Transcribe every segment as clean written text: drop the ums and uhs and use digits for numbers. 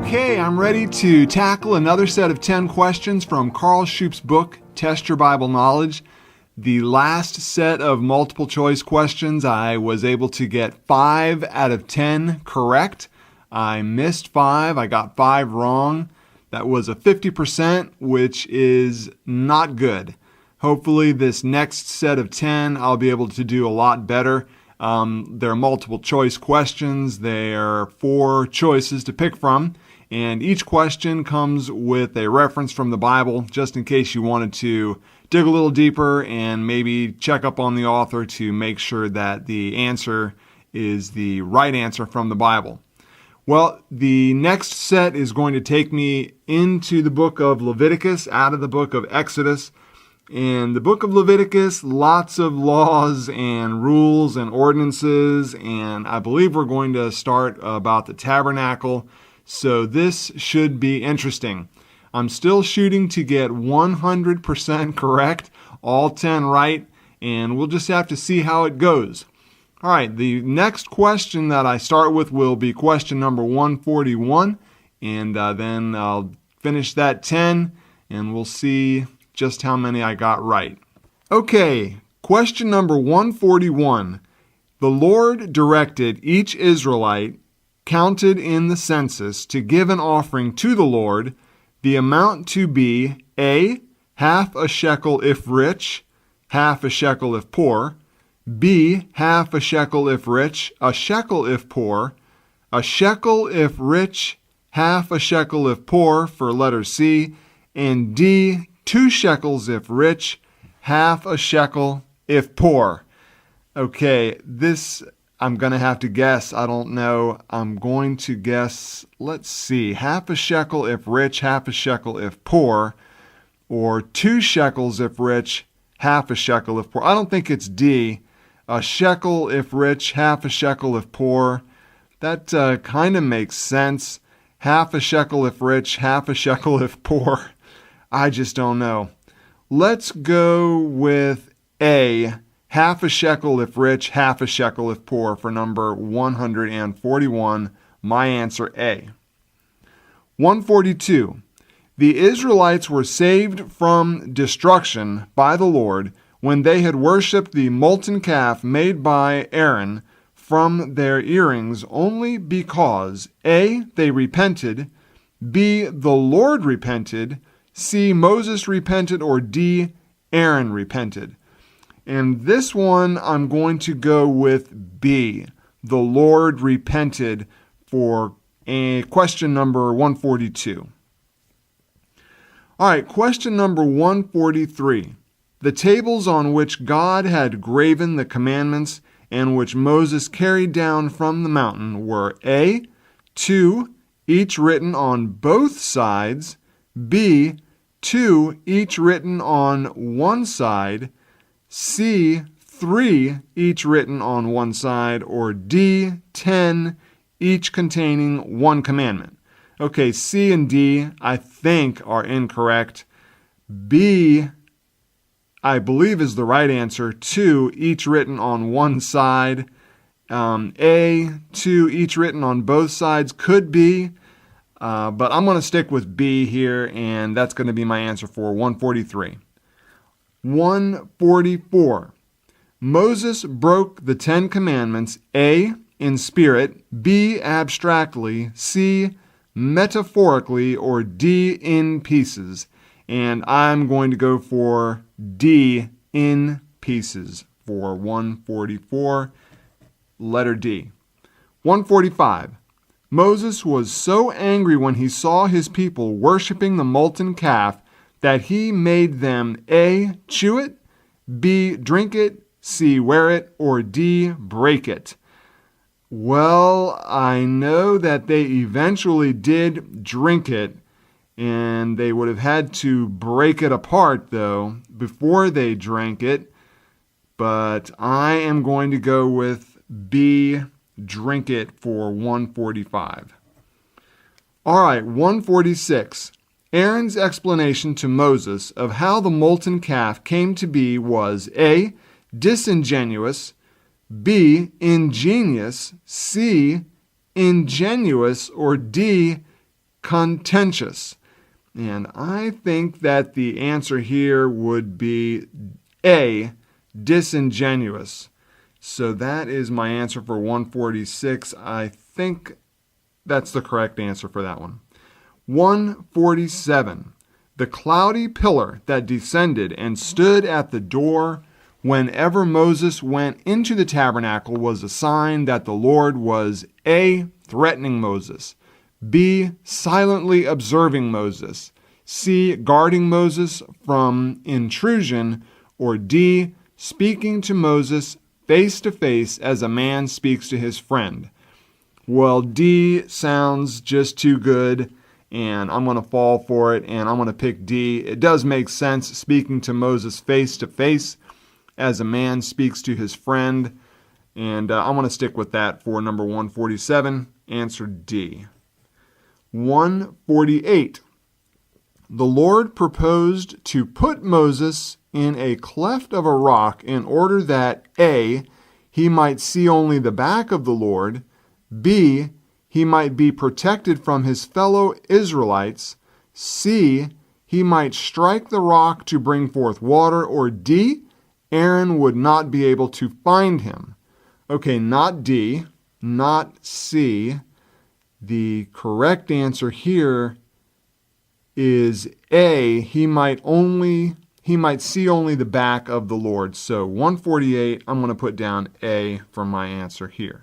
Okay, I'm ready to tackle another set of 10 questions from Carl Shoup's book, Test Your Bible Knowledge. The last set of multiple choice questions, I was able to get 5 out of 10 correct. I missed 5. I got 5 wrong. That was a 50%, which is not good. Hopefully this next set of 10, I'll be able to do a lot better. There are multiple choice questions. There are 4 choices to pick from, and each question comes with a reference from the Bible, just in case you wanted to dig a little deeper and maybe check up on the author to make sure that the answer is the right answer from the Bible. Well, the next set is going to take me into the book of Leviticus, out of the book of Exodus. In the book of Leviticus, lots of laws and rules and ordinances, and I believe we're going to start about the tabernacle, so this should be interesting. I'm still shooting to get 100% correct, all 10 right, and we'll just have to see how it goes. All right, the next question that I start with will be question number 141, and then I'll finish that 10, and we'll see just how many I got right. Okay, question number 141. The Lord directed each Israelite counted in the census to give an offering to the Lord, the amount to be A, half a shekel if rich, half a shekel if poor, B, half a shekel if rich, a shekel if poor, a shekel if rich, half a shekel if poor for letter C, and D, 2 shekels if rich, half a shekel if poor. Okay, this I'm going to have to guess. I don't know. I'm going to guess, let's see, half a shekel if rich, half a shekel if poor, or 2 shekels if rich, half a shekel if poor. I don't think it's D. A shekel if rich, half a shekel if poor. That kind of makes sense. Half a shekel if rich, half a shekel if poor. I just don't know. Let's go with A, half a shekel if rich, half a shekel if poor for number 141. My answer A. 142. The Israelites were saved from destruction by the Lord when they had worshipped the molten calf made by Aaron from their earrings only because A, they repented, B, the Lord repented, C, Moses repented, or D, Aaron repented. And this one, I'm going to go with B, the Lord repented, for question number 142. All right, question number 143. The tables on which God had graven the commandments and which Moses carried down from the mountain were A, 2, each written on both sides, B, 2, each written on one side, C, 3, each written on one side, or D, 10, each containing one commandment. Okay, C and D, I think, are incorrect. B, I believe, is the right answer. 2, each written on one side. A, 2, each written on both sides could be. But I'm going to stick with B here, and that's going to be my answer for 143. 144. Moses broke the 10 commandments, A, in spirit, B, abstractly, C, metaphorically, or D, in pieces. And I'm going to go for D, in pieces, for 144, letter D. 145. Moses was so angry when he saw his people worshiping the molten calf that he made them A, chew it, B, drink it, C, wear it, or D, break it. Well, I know that they eventually did drink it, and they would have had to break it apart, though, before they drank it. But I am going to go with B, drink it, for 145. All right, 146. Aaron's explanation to Moses of how the molten calf came to be was A, disingenuous, B, ingenious, C, ingenuous, or D, contentious. And I think that the answer here would be A, disingenuous. So that is my answer for 146. I think that's the correct answer for that one. 147. The cloudy pillar that descended and stood at the door whenever Moses went into the tabernacle was a sign that the Lord was A, threatening Moses, B, silently observing Moses, C, guarding Moses from intrusion, or D, speaking to Moses face to face as a man speaks to his friend. Well, D sounds just too good, and I'm going to fall for it, and I'm going to pick D. It does make sense, speaking to Moses face to face as a man speaks to his friend, and I'm going to stick with that for number 147, answer D. 148. The Lord proposed to put Moses in a cleft of a rock in order that A, he might see only the back of the Lord, B, he might be protected from his fellow Israelites, C, he might strike the rock to bring forth water, or D, Aaron would not be able to find him. Okay, not D, not C. The correct answer here is A, he might see only the back of the Lord. So 148, I'm going to put down A for my answer here.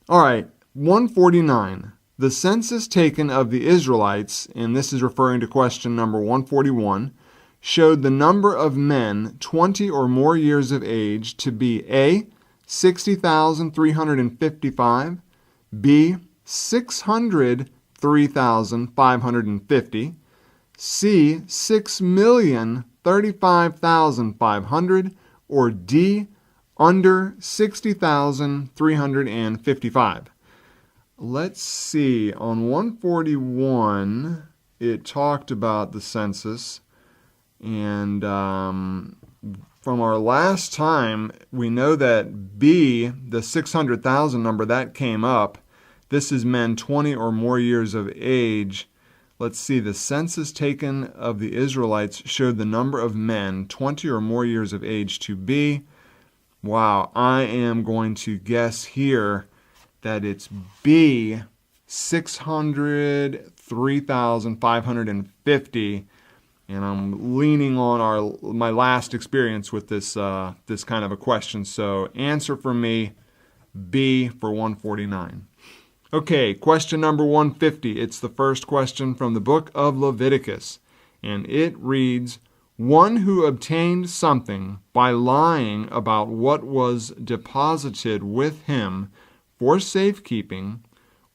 All right, 149. The census taken of the Israelites, and this is referring to question number 141, showed the number of men 20 or more years of age to be A, 60,355, B, 603,550, C, 6,035,500, or D, under 60,355. Let's see, on 141, it talked about the census, and from our last time, we know that B, the 600,000 number, that came up. This is men 20 or more years of age. Let's see, the census taken of the Israelites showed the number of men 20 or more years of age to be, wow, I am going to guess here that it's B, 603,550, and I'm leaning on my last experience with this kind of a question. So answer for me, B for 149. Okay, question number 150. It's the first question from the book of Leviticus, and it reads, one who obtained something by lying about what was deposited with him for safekeeping,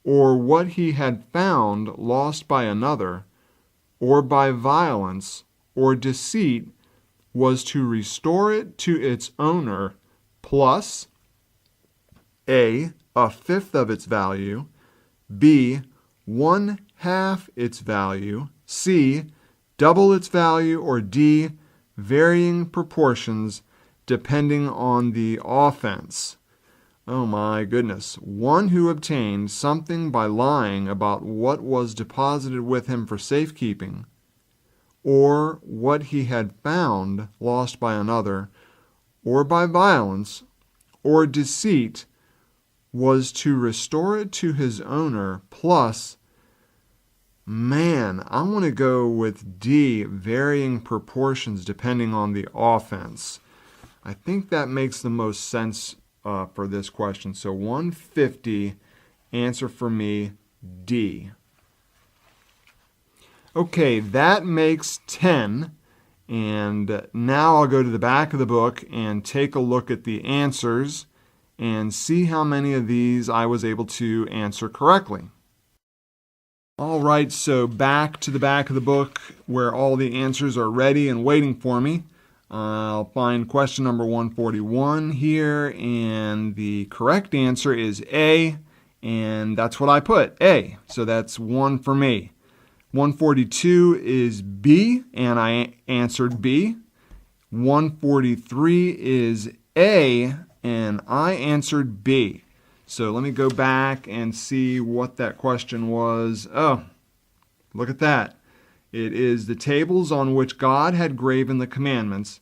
or what he had found lost by another, or by violence or deceit, was to restore it to its owner, plus A, a fifth of its value, B, 1/2 its value, C, double its value, or D, varying proportions depending on the offense. Oh my goodness. One who obtained something by lying about what was deposited with him for safekeeping, or what he had found lost by another, or by violence or deceit, was to restore it to his owner, plus, man, I want to go with D, varying proportions depending on the offense. I think that makes the most sense for this question. So 150, answer for me, D. Okay, that makes 10. And now I'll go to the back of the book and take a look at the answers and see how many of these I was able to answer correctly. All right, so back to the back of the book where all the answers are ready and waiting for me. I'll find question number 141 here, and the correct answer is A, and that's what I put, A. So that's 1 for me. 142 is B, and I answered B. 143 is A, and I answered B. So let me go back and see what that question was. Oh, Look at that. It is the tables on which God had graven the commandments,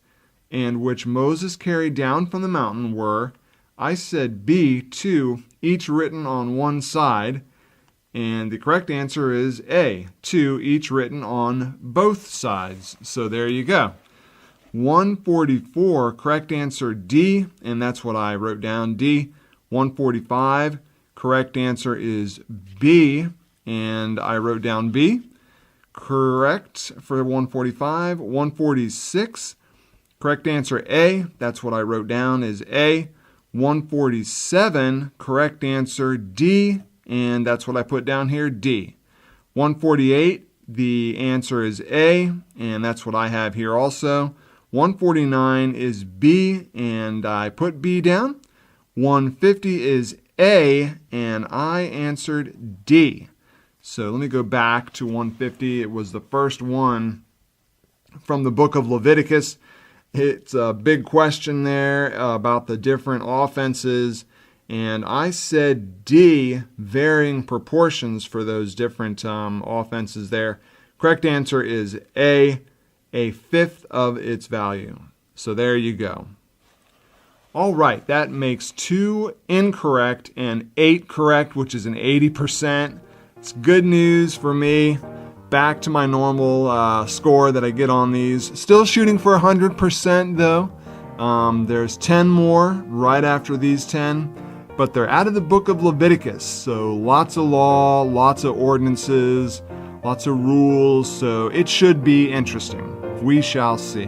and which Moses carried down from the mountain were, I said B, 2, each written on one side, and the correct answer is A, 2, each written on both sides. So there you go. 144, correct answer D, and that's what I wrote down, D. 145, correct answer is B, and I wrote down B. Correct for 145. 146, correct answer A, that's what I wrote down is A. 147, correct answer D, and that's what I put down here, D. 148, the answer is A, and that's what I have here also. 149 is B, and I put B down. 150 is A, and I answered D. So let me go back to 150. It was the first one from the book of Leviticus. It's a big question there about the different offenses, and I said D, varying proportions for those different offenses there. Correct answer is A fifth of its value. So there you go. All right, that makes 2 incorrect and 8 correct, which is an 80%. It's good news for me. Back to my normal score that I get on these. Still shooting for 100% though. There's 10 more right after these 10, but they're out of the book of Leviticus. So lots of law, lots of ordinances, lots of rules. So it should be interesting. We shall see.